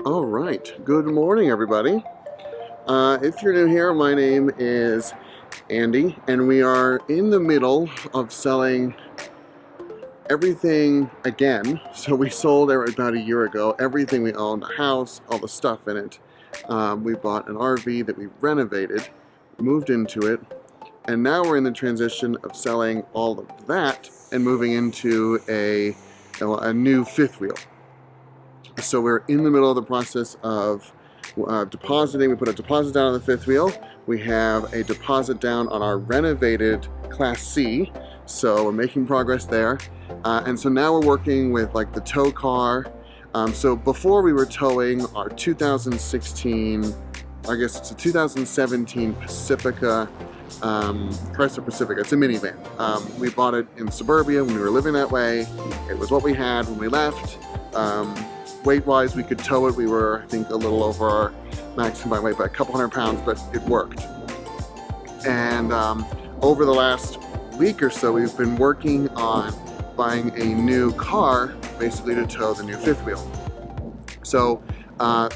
All right, good morning everybody. If you're new here, my name is Andy and we are in the middle of selling everything again. So we sold about a year ago everything we owned, the house, all the stuff in it. We bought an RV that we renovated, moved into it, and now we're in the transition of selling all of that and moving into a new fifth wheel. So we're in the middle of the process of depositing. We put a deposit down on the fifth wheel. We have a deposit down on our renovated Class C. So we're making progress there. And so now we're working with like the tow car. So before we were towing our 2016, I guess it's a 2017 Pacifica, Chrysler Pacifica. It's a minivan. We bought it in suburbia when we were living that way. It was what we had when we left. Weight-wise, we could tow it. We were, I think, a little over our maximum weight by a couple hundred pounds, but it worked. And over the last week or so, we've been working on buying a new car, basically to tow the new fifth wheel. So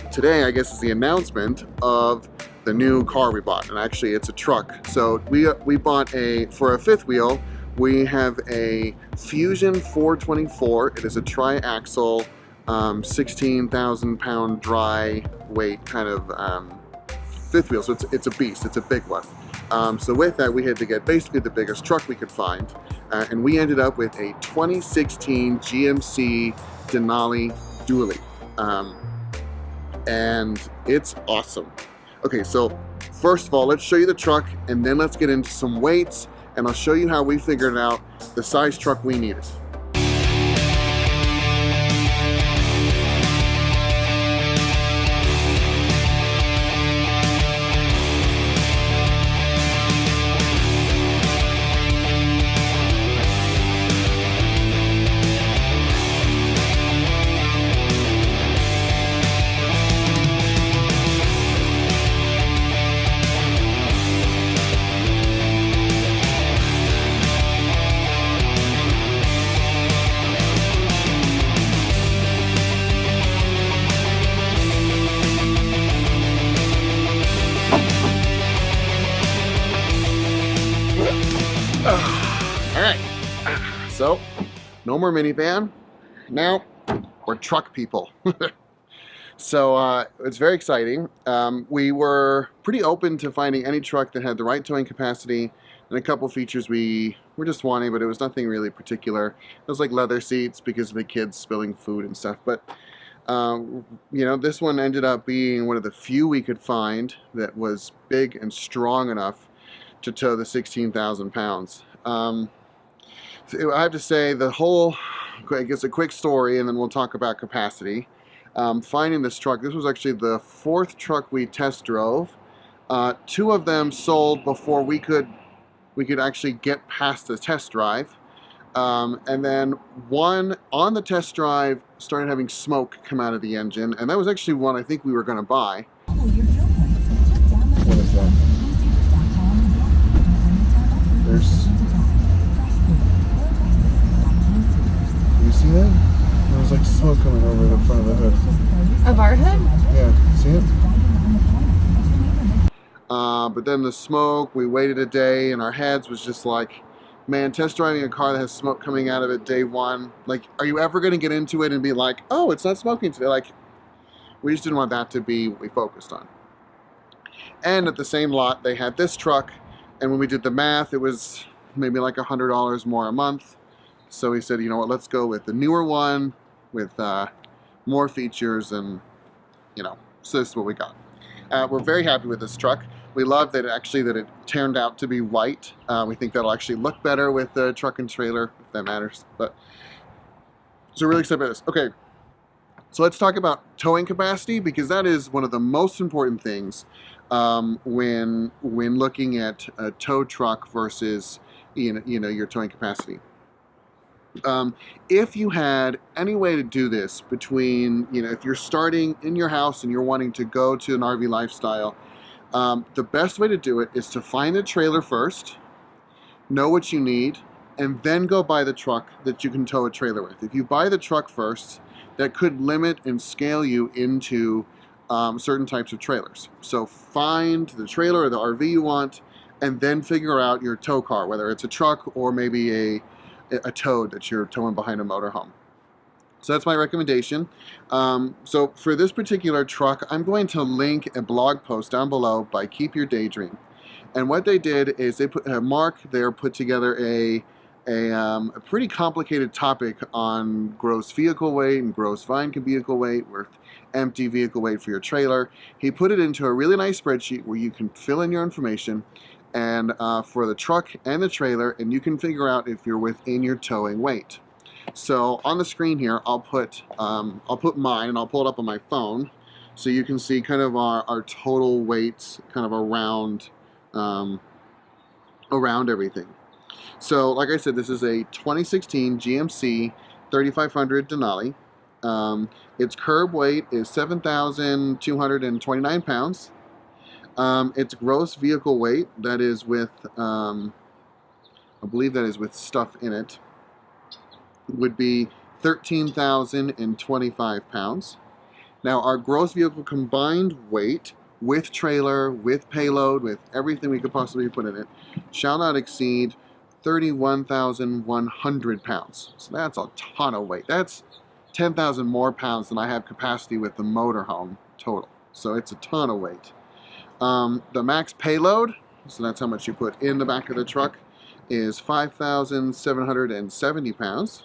today, I guess, is the announcement of the new car we bought, and actually, it's a truck. So we bought for a fifth wheel, we have a Fusion 424. It is a tri-axle. 16,000 pound dry weight kind of fifth wheel, so it's a beast, it's a big one. So with that we had to get basically the biggest truck we could find, and we ended up with a 2016 GMC Denali dually, and it's awesome. Okay, so first of all, let's show you the truck and then let's get into some weights, and I'll show you how we figured out the size truck we needed. Alright, so no more minivan, now we're truck people. So it's very exciting. We were pretty open to finding any truck that had the right towing capacity and a couple features we were just wanting, but it was nothing really particular. It was like leather seats because of the kids spilling food and stuff, but you know, this one ended up being one of the few we could find that was big and strong enough to tow the 16,000 pounds. So I have to say the whole, I guess a quick story and then we'll talk about capacity. Finding this truck, this was actually the fourth truck we test drove. Two of them sold before we could actually get past the test drive. And then one on the test drive started having smoke come out of the engine, and that was actually one I think we were going to buy. What is that? You see that? There was like smoke coming over the front of the hood. Of our hood? Yeah, see it? But then the smoke, we waited a day and our heads was just like, man, test driving a car that has smoke coming out of it day one, like, are you ever going to get into it and be like, oh, it's not smoking today? Like, we just didn't want that to be what we focused on. And at the same lot, they had this truck, and when we did the math, it was maybe like $100 more a month. So we said, you know what, let's go with the newer one with more features, and you know, so this is what we got. We're very happy with this truck. We love that it turned out to be white. We think that'll actually look better with the truck and trailer, if that matters. But so we're really excited about this. Okay, so let's talk about towing capacity, because that is one of the most important things when looking at a tow truck versus you know your towing capacity. If you had any way to do this between, you know, if you're starting in your house and you're wanting to go to an RV lifestyle, the best way to do it is to find a trailer first, know what you need, and then go buy the truck that you can tow a trailer with. If you buy the truck first, that could limit and scale you into certain types of trailers. So find the trailer or the RV you want, and then figure out your tow car, whether it's a truck or maybe a tow that you're towing behind a motorhome. So that's my recommendation. So for this particular truck, I'm going to link a blog post down below by Keep Your Daydream. And what they did is they put Mark there put together a pretty complicated topic on gross vehicle weight and gross vehicle weight with empty vehicle weight for your trailer. He put it into a really nice spreadsheet where you can fill in your information and for the truck and the trailer, and you can figure out if you're within your towing weight. So on the screen here, I'll put mine, and I'll pull it up on my phone, so you can see kind of our total weights, kind of around everything. So like I said, this is a 2016 GMC 3500 Denali. Its curb weight is 7,229 pounds. Its gross vehicle weight, that is with, I believe that is with stuff in it, would be 13,025 pounds. Now our gross vehicle combined weight with trailer, with payload, with everything we could possibly put in it, shall not exceed 31,100 pounds. So that's a ton of weight. That's 10,000 more pounds than I have capacity with the motorhome total. So it's a ton of weight. The max payload, so that's how much you put in the back of the truck, is 5,770 pounds.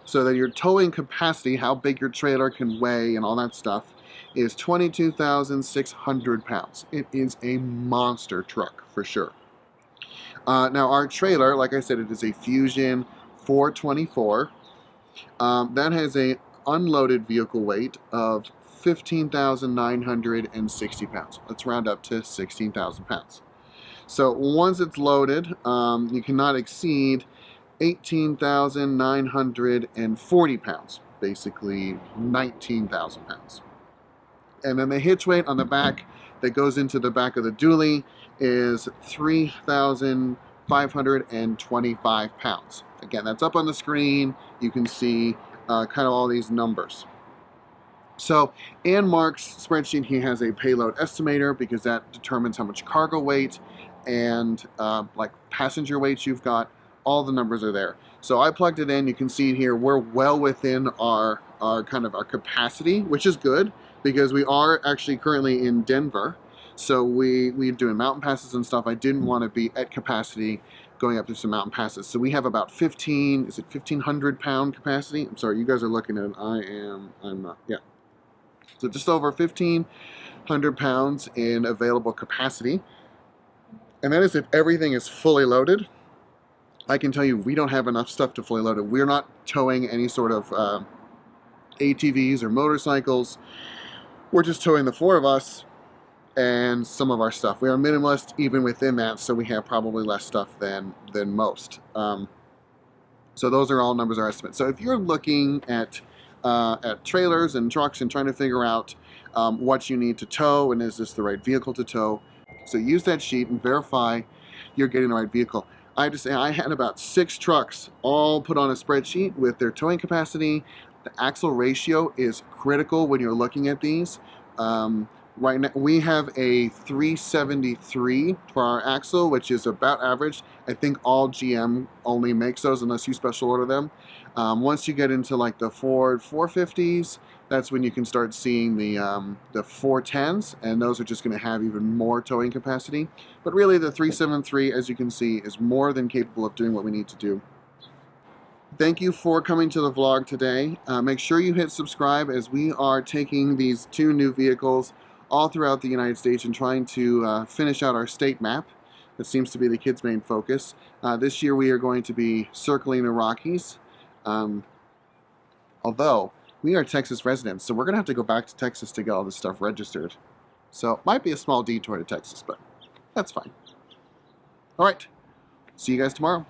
So that your towing capacity, how big your trailer can weigh and all that stuff, is 22,600 pounds. It is a monster truck for sure. Now our trailer, like I said, it is a Fusion 424. That has a unloaded vehicle weight of 15,960 pounds. Let's round up to 16,000 pounds. So once it's loaded, you cannot exceed 18,940 pounds, basically 19,000 pounds. And then the hitch weight on the back that goes into the back of the dually is 3,525 pounds. Again, that's up on the screen. You can see kind of all these numbers. So in Mark's spreadsheet, he has a payload estimator because that determines how much cargo weight and like passenger weight you've got. All the numbers are there. So I plugged it in. You can see here we're well within our kind of our capacity, which is good because we are actually currently in Denver. So we're doing mountain passes and stuff. I didn't want to be at capacity going up to some mountain passes. So we have about 1,500 pound capacity? I'm sorry, you guys are looking at it. I'm not, yeah. So just over 1,500 pounds in available capacity. And that is if everything is fully loaded. I can tell you we don't have enough stuff to fully load it. We're not towing any sort of ATVs or motorcycles. We're just towing the four of us and some of our stuff. We are minimalist even within that, so we have probably less stuff than most. So those are all numbers or estimates. So if you're looking at trailers and trucks and trying to figure out what you need to tow and is this the right vehicle to tow, so use that sheet and verify you're getting the right vehicle. I have to say I had about 6 trucks all put on a spreadsheet with their towing capacity. The axle ratio is critical when you're looking at these. Right now we have a 373 for our axle, which is about average. I think all GM only makes those unless you special order them. Once you get into like the Ford 450s, that's when you can start seeing the 410s, and those are just going to have even more towing capacity. But really the 373, as you can see, is more than capable of doing what we need to do. Thank you for coming to the vlog today. Make sure you hit subscribe as we are taking these 2 new vehicles all throughout the United States and trying to finish out our state map. That seems to be the kids' main focus. This year we are going to be circling the Rockies. Although we are Texas residents, so we're going to have to go back to Texas to get all this stuff registered. So it might be a small detour to Texas, but that's fine. All right. See you guys tomorrow.